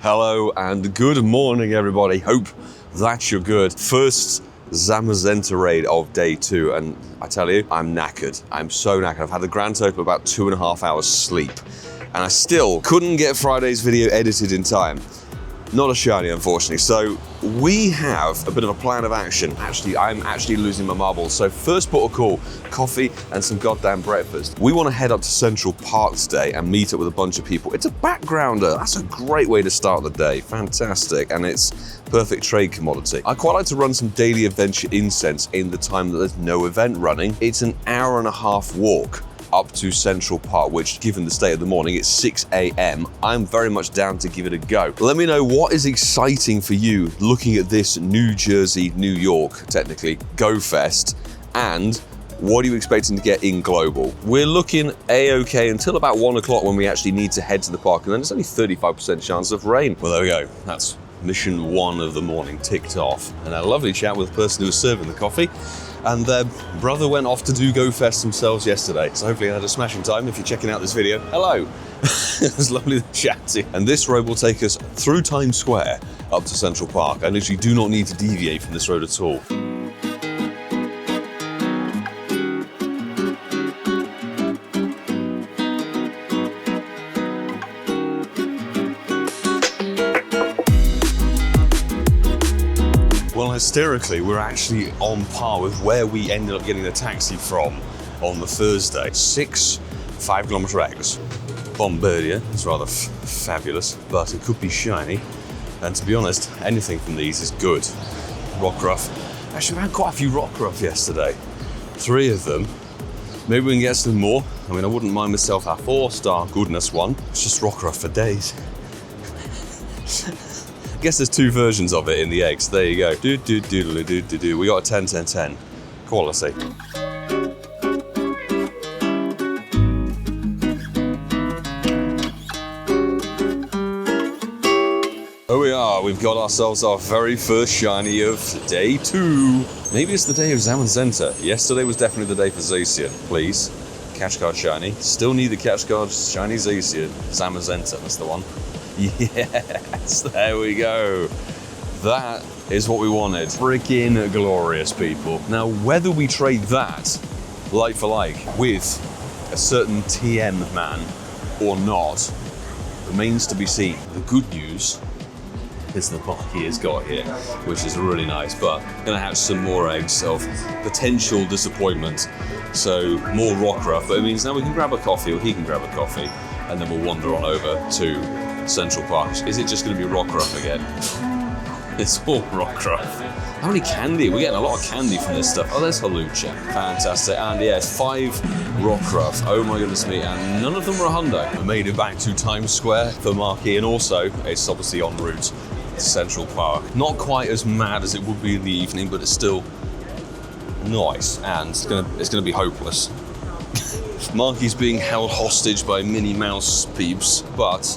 Hello and good morning, everybody. Hope that you're good. First Zamazenta raid of day 2, and I tell you, I'm knackered. I'm so knackered. I've had a grand total of about 2.5 hours sleep, and I still couldn't get Friday's video edited in time. Not a shiny, unfortunately. So we have a bit of a plan of action. I'm actually losing my marbles. So first port of call, coffee and some goddamn breakfast. We want to head up to Central Park today and meet up with a bunch of people. It's a backgrounder. That's a great way to start the day. Fantastic. And it's perfect trade commodity. I quite like to run some daily adventure incense in the time that there's no event running. It's an hour-and-a-half walk up to Central Park, which, given the state of the morning, it's 6 a.m. I'm very much down to give it a go. Let me know what is exciting for you looking at this New Jersey, New York, technically, Go Fest, and what are you expecting to get in global? We're looking a-okay until about 1 o'clock when we actually need to head to the park, and then it's only 35% chance of rain. Well, there we go. That's mission 1 of the morning ticked off. And a lovely chat with the person who was serving the coffee. And their brother went off to do Go Fest themselves yesterday. So hopefully they had a smashing time. If you're checking out this video, hello. It was lovely to chat to you. And this road will take us through Times Square up to Central Park. I literally do not need to deviate from this road at all. Well, hysterically, we're actually on par with where we ended up getting the taxi from on the Thursday. 6 5-kilometer eggs. Bombardier, it's rather fabulous, but it could be shiny. And to be honest, anything from these is good. Rockruff. Actually, we had quite a few Rockruff yesterday. 3 of them. Maybe we can get some more. I mean, I wouldn't mind myself a 4-star goodness one. It's just Rockruff for days. I guess there's 2 versions of it in the eggs. There you go. Do. We got a 10-10-10. Quality. Here we are. We've got ourselves our very first shiny of day 2. Maybe it's the day of Zamazenta. Yesterday was definitely the day for Zacian. Please. Catch card shiny. Still need the catch card shiny Zacian. Zamazenta, that's the one. Yes, there we go. That is what we wanted. Freaking glorious, people. Now, whether we trade that like for like with a certain TM man or not remains to be seen. The good news is the marquee has got here, which is really nice, but gonna hatch some more eggs of potential disappointment. So more Rockruff, but it means now we can grab a coffee, or he can grab a coffee, and then we'll wander on over to Central Park. Is it just going to be Rockruff again? It's all Rockruff. How many candy? We're getting a lot of candy from this stuff. Oh, there's Halucha. Fantastic. And yeah, it's 5 Rockruff. Oh my goodness me. And none of them were a hundo. We made it back to Times Square for Marquee, and also it's obviously en route to Central Park. Not quite as mad as it would be in the evening, but it's still nice, and it's gonna be hopeless. Marquee's being held hostage by Minnie Mouse peeps, but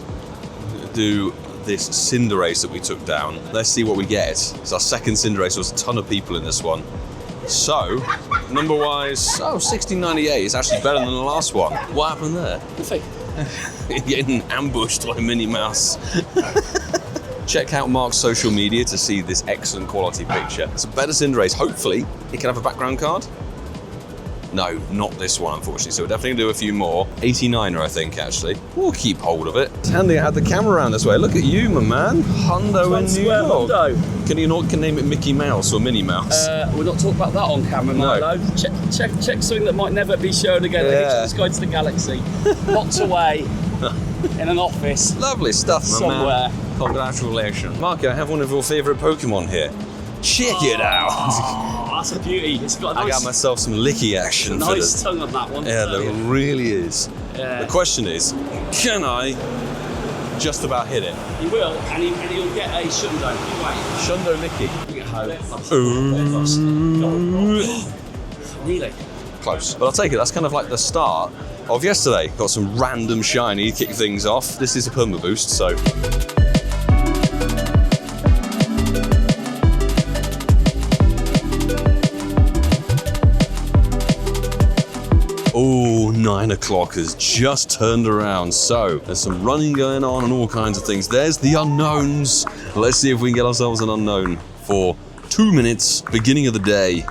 do this Cinderace that we took down. Let's see what we get. It's our second Cinderace. There was a ton of people in this one. So, number-wise, 1698 is actually better than the last one. What happened there? Nothing. Getting ambushed by Minnie Mouse. Check out Mark's social media to see this excellent quality picture. It's a better Cinderace. Hopefully, it can have a background card. No, not this one, unfortunately. So we're definitely gonna do a few more. 89er, I think, actually. We'll keep hold of it. It's handy I had the camera around this way. Look at you, my man. Hundo in New York. Hundo. Can name it Mickey Mouse or Minnie Mouse? We're not talking about that on camera, Milo. No. Check something that might never be shown again. Yeah. Let's go to the galaxy. Locked away in an office. Lovely stuff, my somewhere. Man. Congratulations. Mark, I have one of your favourite Pokemon here. Check it out. Oh, that's a beauty. It's got a nice, I got myself some licky action. Nice tongue on that one. Yeah, there really is. Yeah. The question is, can I just about hit it? You will, and you'll get a Shundo. You wait. Shundo licky. You get home. Really? Close. But I'll take it. That's kind of like the start of yesterday. Got some random shiny, kick things off. This is a perma boost, so. Oh, 9 o'clock has just turned around. So there's some running going on and all kinds of things. There's the unknowns. Let's see if we can get ourselves an unknown for 2 minutes, beginning of the day.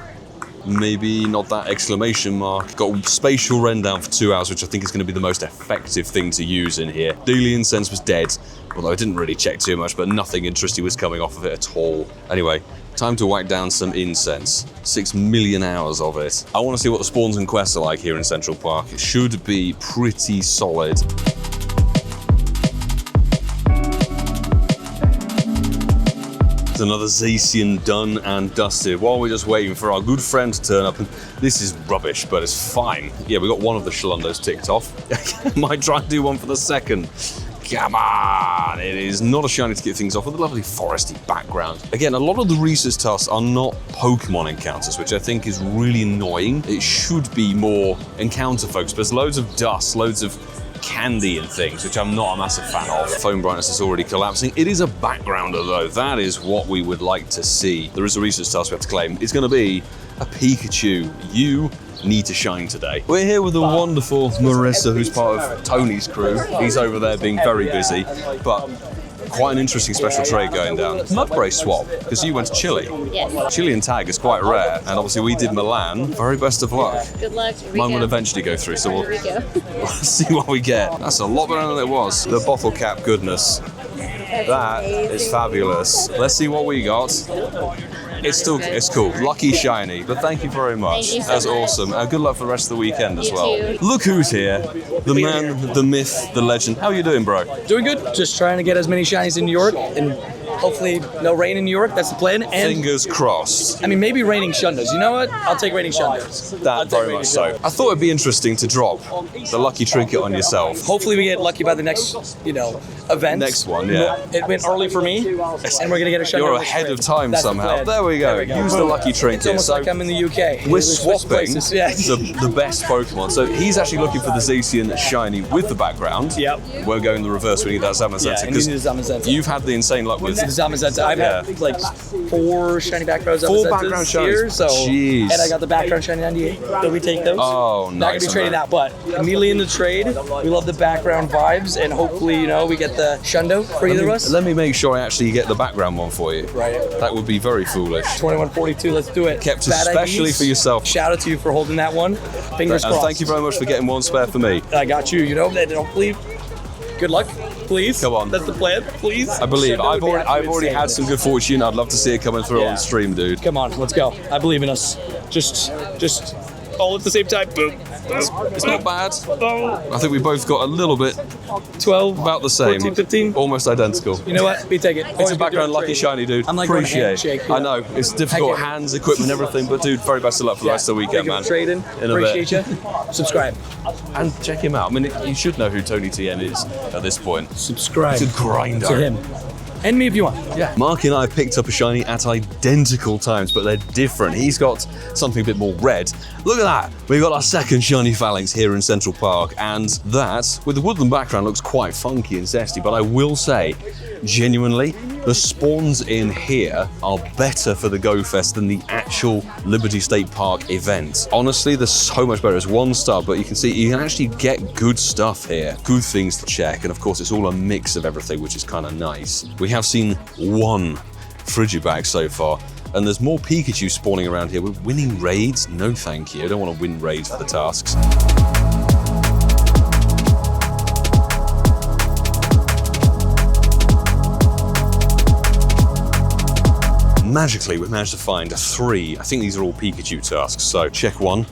Maybe not that exclamation mark. Got spatial wren down for 2 hours, which I think is going to be the most effective thing to use in here. Daily incense was dead, although I didn't really check too much, but nothing interesting was coming off of it at all. Anyway, time to whack down some incense. 6 million hours of it. I want to see what the spawns and quests are like here in Central Park. It should be pretty solid. Another Zacian done and dusted while we're just waiting for our good friend to turn up. And this is rubbish, but it's fine. Yeah, we got one of the Shundos ticked off. Might try and do one for the second. Come on! It is not a shiny to get things off with a lovely foresty background. Again, a lot of the research tasks are not Pokemon encounters, which I think is really annoying. It should be more encounter focused. There's loads of dust, loads of candy and things, which I'm not a massive fan of. Phone brightness is already collapsing. It is a backgrounder though. That is what we would like to see. There is a research task we have to claim. It's going to be a Pikachu. You need to shine today. We're here with the wonderful Marissa, who's part of Tony's crew. He's over there being very busy, but quite an interesting special trade going down. Mud Brace swap, because you went to Chile. Yes. Chilean tag is quite rare, and obviously we did Milan. Very best of luck. Good luck. Mine will eventually go through, so Here we go. we'll see what we get. That's a lot better than it was. The bottle cap goodness. That is fabulous. Let's see what we got. It's cool. Lucky shiny, but thank you very much. Thank you so That's much. awesome. Good luck for the rest of the weekend as You well. too. Look who's here. The man, the myth, the legend. How are you doing, bro? Doing good. Just trying to get as many shinies in New York, and hopefully no rain in New York. That's the plan. And Fingers crossed. I mean, maybe raining Shundos. You know what? I'll take raining Shundos. I'll That take very raining much so. Shundos. I thought it'd be interesting to drop the lucky trinket on yourself. Hopefully we get lucky by the next, event. Next one, yeah. It went early for me, and we're gonna get a Shundo. You're in the ahead spring. of time That's the somehow. plan. There we go. Use the lucky trinket. It's almost So like I'm in the UK. we're We switch swapping places. Yeah. the best Pokemon. So he's actually looking for the Zacian shiny with the background. Yep. We're going the reverse. We need that Zamazenta Yeah, and because you need the Zamazenta. you've had the insane luck with The Zamazenta. I've had like 4 shiny background Four Zamazentas background shinies. here, so Jeez. and I got the background shiny 98. So we take those. Oh, Not nice, gonna be trading man. out, but immediately in the trade, we love the background vibes, and hopefully, we get the Shundo for either of us. Let me make sure I actually get the background one for you. Right. That would be very foolish. 2142, let's do it. Kept Bad especially IDs. for yourself. Shout out to you for holding that one. Fingers And crossed. thank you very much for getting one spare for me. I got you. And hopefully, good luck, please. Come on. That's the plan, please. I believe Shundo I've would be already absolutely had insane. some good fortune. I'd love to see it coming through Yeah. on stream, dude. Come on, let's go. I believe in us. Just all at the same time. Boom. It's not bad. Oh. I think we both got a little bit 12, about the same. 14, 15. Almost identical. You know what? We take it. It's a background lucky shiny, dude. I'm like going to Appreciate handshake, it. yeah. I know it's difficult, I get it. hands, equipment, everything. But dude, very best of luck for the rest of the weekend, man. Trading. In a bit. Appreciate you. Subscribe. And check him out. I mean, you should know who Tony TN is at this point. Subscribe. He's a grinder. To him. And me if you want. Yeah. Mark and I picked up a shiny at identical times, but they're different. He's got something a bit more red. Look at that. We've got our second shiny phalanx here in Central Park, and that, with the woodland background, looks quite funky and zesty, but I will say, genuinely, the spawns in here are better for the Go Fest than the actual Liberty State Park event. Honestly, they're so much better. It's 1 star, but you can see you can actually get good stuff here. Good things to check, and of course it's all a mix of everything, which is kind of nice. We have seen 1 Frigibax so far, and there's more Pikachu spawning around here. We're winning raids? No thank you. I don't want to win raids for the tasks. Magically, we've managed to find 3. I think these are all Pikachu tasks. So check 1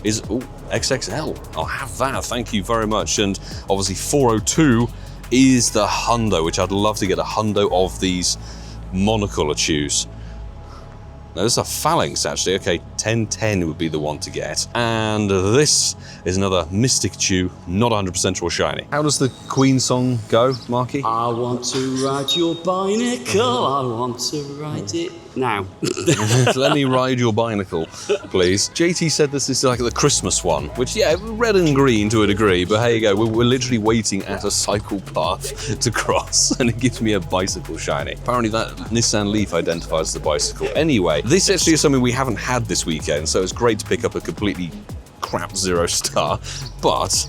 is XXL. I'll have that. Thank you very much. And obviously 402 is the hundo, which I'd love to get a hundo of these monocolor chews. Now this is a phalanx actually. Okay, 1010 would be the one to get. And this is another Mystic Chew, not 100% raw shiny. How does the Queen song go, Marky? I want to ride your binacle. I want to ride it now. Let me ride your binacle, please. JT said this is like the Christmas one, which, yeah, red and green to a degree, but here you go. We're literally waiting at a cycle path to cross, and it gives me a bicycle shiny. Apparently that Nissan Leaf identifies as a bicycle. Anyway, this actually is something we haven't had this weekend, so it's great to pick up a completely crap 0 star, but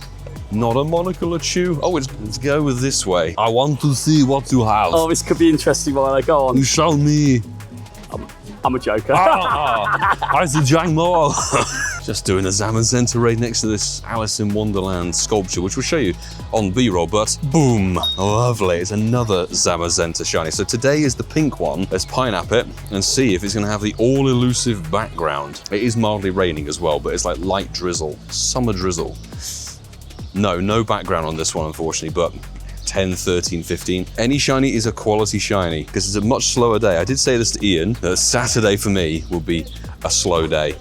not a Monocle. Oh, let's go with this way. I want to see what you have. Oh, this could be interesting while I go on. You show me. I'm a joker. I see Jang Mo. Just doing a Zamazenta raid next to this Alice in Wonderland sculpture, which we'll show you on B-roll, but boom, lovely. It's another Zamazenta shiny. So today is the pink one. Let's pineapple it and see if it's gonna have the all elusive background. It is mildly raining as well, but it's like light drizzle, summer drizzle. No background on this one, unfortunately, but 10, 13, 15. Any shiny is a quality shiny because it's a much slower day. I did say this to Ian, that Saturday for me will be a slow day.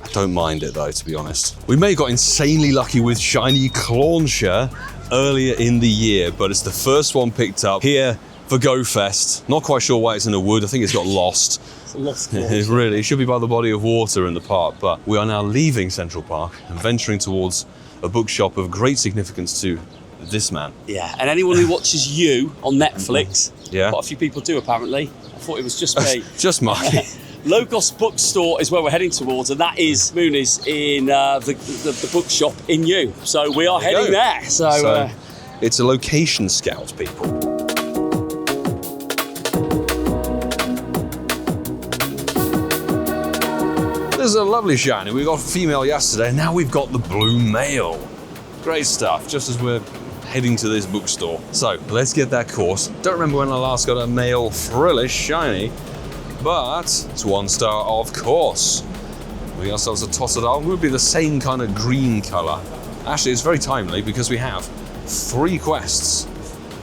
I don't mind it though, to be honest. We may have got insanely lucky with shiny Clauncher earlier in the year, but it's the first one picked up here for Go Fest. Not quite sure why it's in a wood. I think it's got lost. It's a lost It should be by the body of water in the park, but we are now leaving Central Park and venturing towards a bookshop of great significance to this man. Yeah, and anyone who watches you on Netflix, Yeah. quite a few people do apparently. I thought it was just me. Just Marky. Logos Bookstore is where we're heading towards, and that is Moonies in the bookshop in you. So we are heading there. So it's a location scout, people. This is a lovely shiny. We got female yesterday, and now we've got the blue male. Great stuff, just as we're heading to this bookstore. So let's get that course. Don't remember when I last got a male frillish shiny, but it's 1 star of course. We got ourselves a Totodile. It would be the same kind of green colour. Actually, it's very timely because we have 3 quests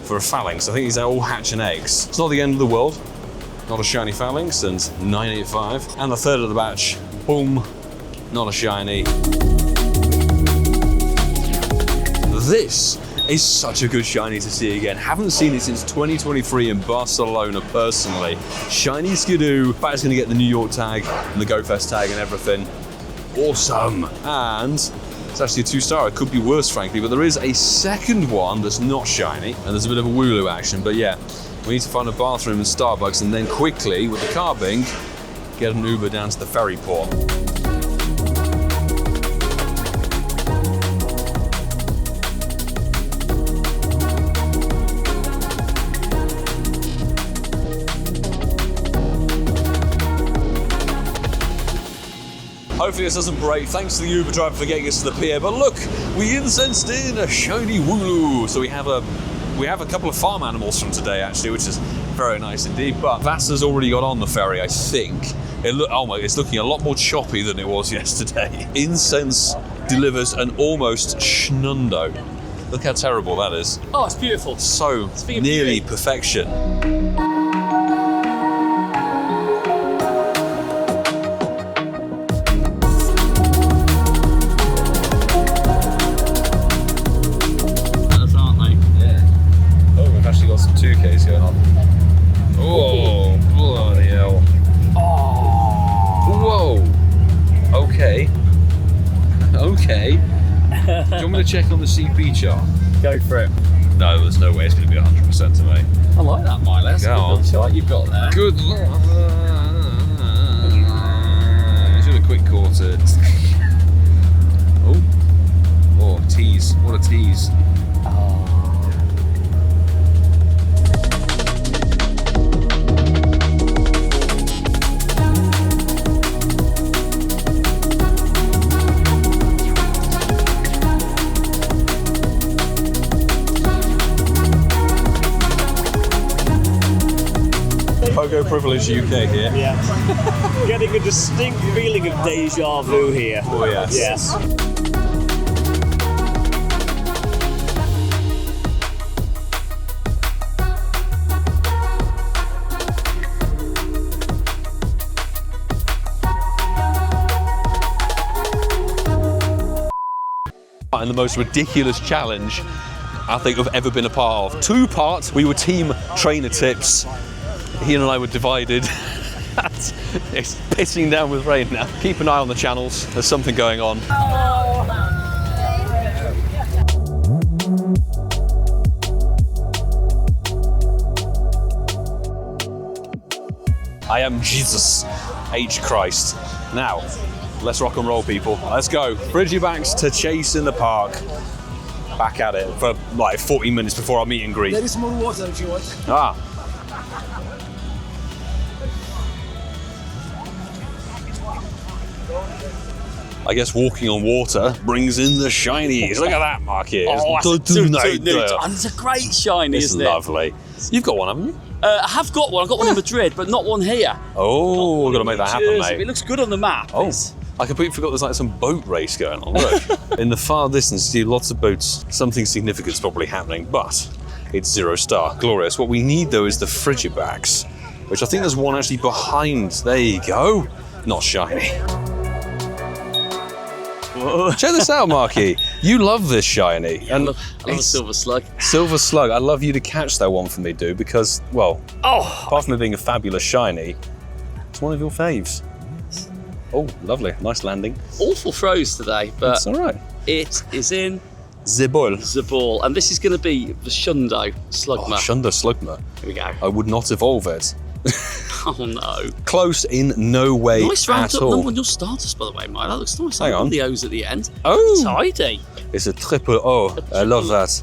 for a Phalanx. I think these are all hatching eggs. It's not the end of the world. Not a shiny Phalanx, and 985. And the third of the batch, boom, not a shiny. This is such a good shiny to see again. Haven't seen it since 2023 in Barcelona personally. Shiny Skidoo. In fact, it's going to get the New York tag and the Go Fest tag and everything. Awesome. And it's actually a 2 star. It could be worse, frankly, but there is a second one that's not shiny, and there's a bit of a Wooloo action. But yeah, we need to find a bathroom in Starbucks and then quickly, with the car bing, get an Uber down to the ferry port. Hopefully this doesn't break. Thanks to the Uber driver for getting us to the pier. But look, we incensed in a shiny Wooloo. So we have a couple of farm animals from today actually, which is very nice indeed. But Vasa's already got on the ferry, I think. It's looking a lot more choppy than it was yesterday. Incense delivers an almost Shundo. Look how terrible that is. oh, it's beautiful. So Speaking of nearly beauty. perfection. Some 2Ks going on. Oh, bloody hell. Oh. Whoa. Okay. Okay. Do you want me to check on the CP chart? Go for it. No, there's no way it's going to be 100% to me. I like that, Milo. That's Go a on. good chart you've got there. Good luck. Should have quick caught it. Oh, tease. What a tease. Pogo Privilege UK here. Yeah. Getting a distinct feeling of deja vu here. Oh yes. Yes. And the most ridiculous challenge I think I've ever been a part of. 2 parts, we were team trainer tips. Ian and I were divided. It's pissing down with rain now. Keep an eye on the channels, there's something going on. I am Jesus H. Christ. Now, Let's rock and roll, people. Let's go. Frigibax to chase in the park. Back at it for like 40 minutes before our meet and greet. There is more water if you want. Ah. I guess walking on water brings in the shinies. Look at that, Marky. Oh, that's and it's a great shiny, It's isn't it? lovely. You've got one, haven't you? I have got one. I've got one in Madrid, but not one here. Oh, we've got to make that happen, Jersey. mate. It looks good on the map. Oh, I completely forgot there's like some boat race going on. Look, in the far distance, you see lots of boats. Something significant's probably happening, but it's 0-star. Glorious. What we need, though, is the Frigibax, which I think there's one actually behind. There you go. Not shiny. Whoa. Check this out, Marky. You love this shiny. I love a silver slug. Silver slug. I'd love you to catch that one for me, dude, because, well, apart from it being a fabulous shiny, it's one of your faves. Oh, lovely. Nice landing. Awful throws today, but It's all right. it is in The ball. the ball. And this is going to be the Shundo Slugma. Oh, Shundo Slugma. Here we go. I would not evolve it. Oh, no. Close in no way Nice round at up number all. on your starters, by the way, mate. That looks nice. Hang I love on. the O's at the end. Oh, Tidy. it's a triple O. I love that.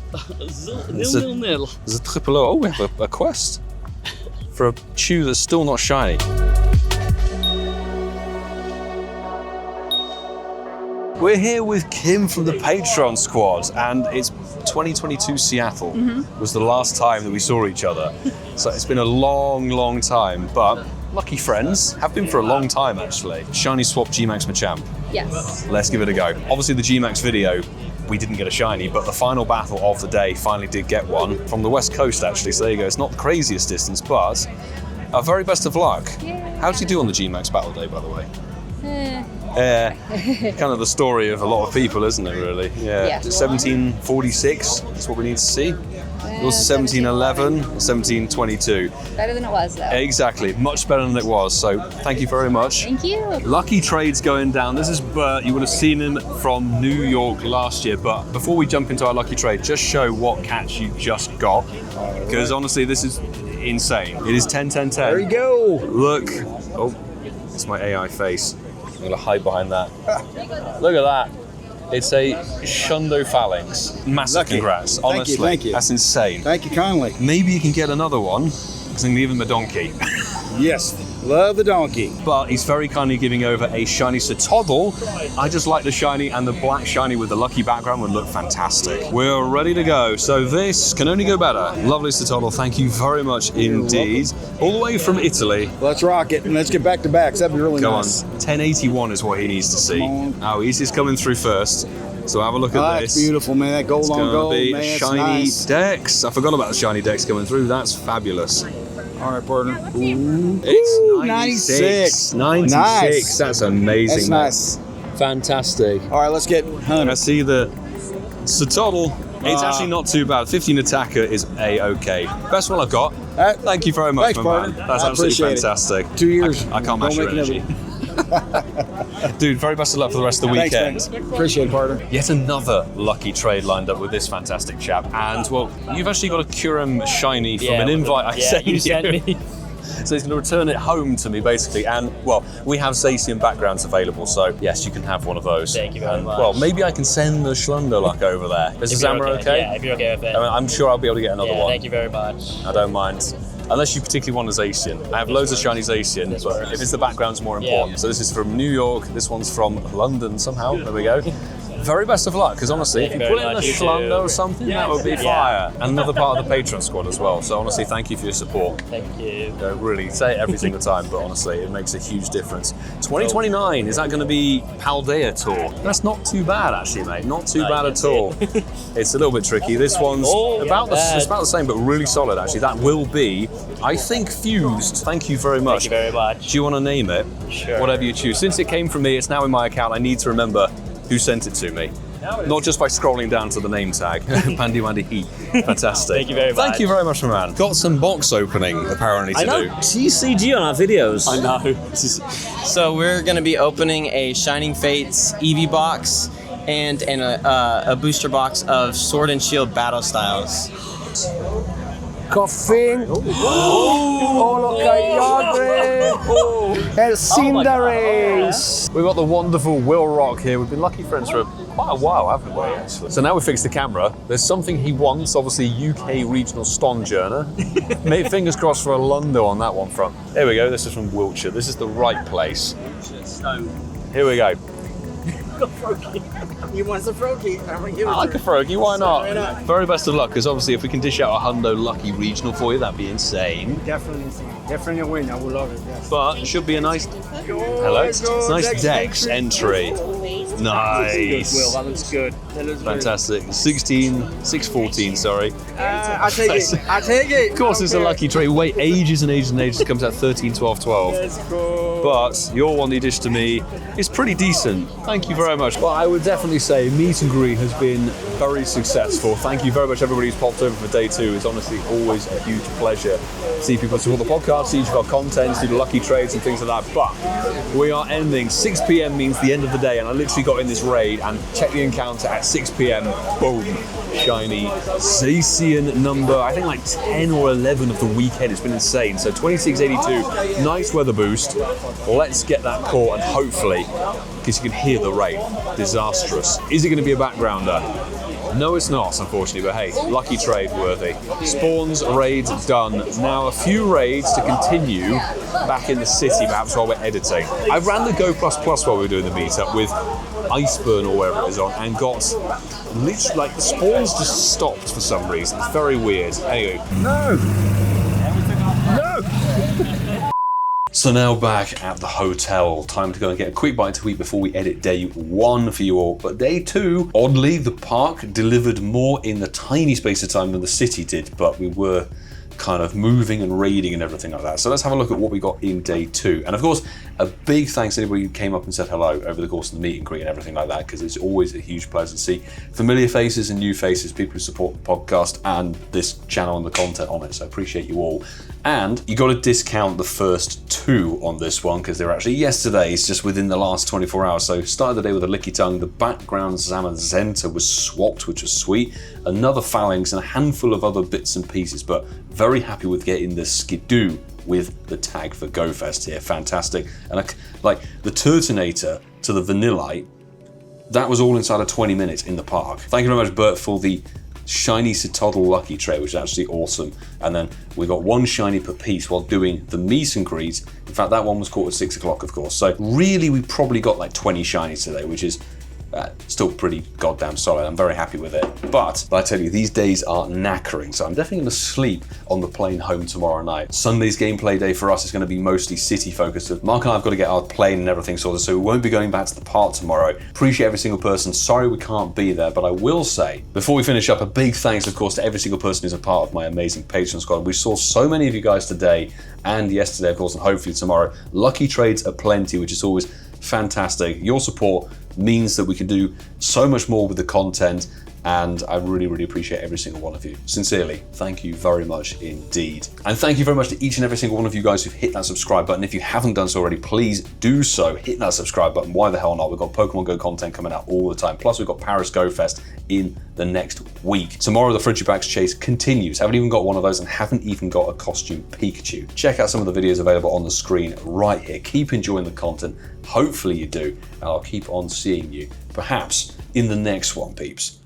Nil. It's a triple O. Oh, we have a quest for a chew that's still not shiny. We're here with Kim from the Patreon squad, and it's 2022 Seattle was the last time that we saw each other. So it's been a long, long time, but lucky friends, have been for a long time actually. Shiny swap G-Max Machamp. Yes. Let's give it a go. Obviously the G-Max video, we didn't get a shiny, but the final battle of the day finally did get one from the West Coast actually, so there you go. It's not the craziest distance, but our very best of luck. Yeah. How did you do on the G-Max battle day, by the way? Kind of the story of a lot of people, isn't it, really? Yeah. Yeah. 1746 is what we need to see. Yours is 1711, 1722. Better than it was, though. Exactly, much better than it was, so thank you very much. Thank you. Lucky Trade's going down. This is Bert. You would have seen him from New York last year, but before we jump into our Lucky Trade, just show what catch you just got, because honestly, this is insane. It is 10, 10, 10. There you go. Look. Oh, it's my AI face. I'm going to hide behind that. Look at that. It's a Shundo Phalanx. Massive Lucky. Congrats. Honestly, Thank you. that's insane. Thank you kindly. Maybe you can get another one, because I'm going to give him a donkey. Yes, love the donkey. But he's very kindly giving over a shiny Cetoddle. I just like the shiny, and the black shiny with the lucky background would look fantastic. We're ready to go. So this can only go better. Lovely Cetoddle, thank you very much indeed. All the way from Italy. Let's rock it and let's get back to backs. That'd be really Go nice. on. 1081 is what he needs to see. Come on. Now he's just coming through first. So have a look Oh, at that's this. beautiful, man. That gold It's on going gold, to be man. It's shiny nice. Dex. I forgot about the shiny Dex coming through. That's fabulous. All right, partner. It's 96. 96. Nice. That's amazing. That's man. nice. Fantastic. All right, let's get I hunted. see the Cetoddle. It's actually not too bad. 15 attacker is a-okay. Best one I've got. Thank you very much, Thanks, my partner. man. That's I absolutely appreciate it. fantastic. 2 years. I can't match your Don't make energy. Dude, very best of luck for the rest of the weekend. Thanks, man. Appreciate it, partner. Yet another lucky trade lined up with this fantastic chap. And, well, you've actually got a Kurum shiny from an invite I sent you. me. So he's going to return it home to me, basically. And, well, we have Zacian backgrounds available, so yes, you can have one of those. Thank you very much. Well, maybe I can send the Schlunderluck over there. Is the Zammer okay? Yeah, if you're okay with it. I mean, I'm sure I'll be able to get another one. Thank you very much. I don't mind. Unless you particularly want a Zacian. I have loads of shiny Zacian, but if it's the background's more important. Yeah. So this is from New York, this one's from London somehow. There we go. Very best of luck, because honestly, if you Thank put you it very in a much, you Schlundo too. or something, that would be fire. And another part of the Patreon squad as well. So honestly, thank you for your support. Thank you. Really, say it every single time, but honestly, it makes a huge difference. 2029, is that going to be Paldea Tour? That's not too bad, actually, mate. Not too bad at all. It's a little bit tricky. This one's about the same, but really solid, actually. That will be, I think, fused. Thank you very much. Thank you very much. Do you want to name it? Sure. Whatever you choose. Since it came from me, it's now in my account. I need to remember who sent it to me. Not just by scrolling down to the name tag. Pandy Wandy Heat. Fantastic. Thank you very much. Thank you very much, my man. Got some box opening, apparently, to do. TCG on our videos. I know. So we're going to be opening a Shining Fates Eevee box and a booster box of Sword and Shield battle styles. Coughing. Oh, look at Cinderace! We've got the wonderful Will Rock here. We've been lucky friends for quite a while, haven't we, actually? So now we've fixed the camera. There's something he wants, obviously UK regional Stonjourner. Mate, fingers crossed for a Lundo on that one front. There we go, this is from Wiltshire. This is the right place. Here we go. You want a Froakie? I like a Froakie, why not? Very best of luck, because obviously if we can dish out a Hundo Lucky Regional for you, that'd be insane. Definitely a win. I will love it. Yes. But it should be a nice, hello, nice Dex entry. Nice. Will, that looks good. Fantastic. 614, sorry. I'll take it. I'll take it. Of course, it's a lucky trait. We wait ages and ages and ages. It comes out 13, 12, 12. But your one you dished to me is pretty decent. Thank you very much. Well, I would definitely say meet and greet has been very successful. Thank you very much, everybody who's popped over for day 2. It's honestly always a huge pleasure to see people support the podcast, see each of our content, do the lucky trades and things like that. But we are ending. 6 p.m. means the end of the day, and I literally got in this raid and checked the encounter at 6 p.m. Boom. Shiny Zacian number, I think like 10 or 11 of the weekend. It's been insane. So 2682, nice weather boost. Let's get that caught and hopefully, because you can hear the rain, disastrous. Is it going to be a backgrounder? No, it's not, unfortunately, but hey, lucky trade worthy. Spawns, raids done. Now a few raids to continue back in the city, perhaps while we're editing. I ran the Go Plus Plus while we were doing the meetup with Iceburn or wherever it is on, and got literally, like, the spawns just stopped for some reason. It's very weird. Anyway. No! So now back at the hotel, time to go and get a quick bite to eat before we edit day 1 for you all. But day 2, oddly, the park delivered more in the tiny space of time than the city did, but we were kind of moving and raiding and everything like that. So let's have a look at what we got in day 2. And of course, a big thanks to anybody who came up and said hello over the course of the meet and greet and everything like that, because it's always a huge pleasure to see familiar faces and new faces, people who support the podcast and this channel and the content on it. So I appreciate you all. And you got to discount the first 2 on this one because they were actually yesterday's, just within the last 24 hours. So started the day with a Licky Tongue. The background Zamazenta was swapped, which was sweet. Another Phalanx and a handful of other bits and pieces, but very happy with getting the Skidoo with the tag for Go Fest here. Fantastic. And like the Turtonator to the Vanillite, that was all inside of 20 minutes in the park. Thank you very much, Bert, for the Shiny Citoddle Lucky tray, which is actually awesome. And then we got 1 shiny per piece while doing the meet and greet. In fact, that one was caught at 6 o'clock, of course. So really, we probably got like 20 shinies today, which is still pretty goddamn solid. I'm very happy with it. But I tell you, these days are knackering, so I'm definitely going to sleep on the plane home tomorrow night. Sunday's gameplay day for us is going to be mostly city focused. Mark and I have got to get our plane and everything sorted, so we won't be going back to the park tomorrow. Appreciate every single person. Sorry we can't be there, but I will say, before we finish up, a big thanks, of course, to every single person who's a part of my amazing Patreon squad. We saw so many of you guys today and yesterday, of course, and hopefully tomorrow. Lucky trades are plenty, which is always fantastic. Your support means that we can do so much more with the content, and I really, really appreciate every single one of you. Sincerely, thank you very much indeed. And thank you very much to each and every single one of you guys who've hit that subscribe button. If you haven't done so already, please do so. Hit that subscribe button. Why the hell not? We've got Pokemon Go content coming out all the time. Plus, we've got Paris Go Fest in the next week. Tomorrow, the Frigibax chase continues. Haven't even got one of those and haven't even got a costume Pikachu. Check out some of the videos available on the screen right here. Keep enjoying the content. Hopefully you do. And I'll keep on seeing you, perhaps in the next one, peeps.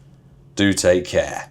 Do take care.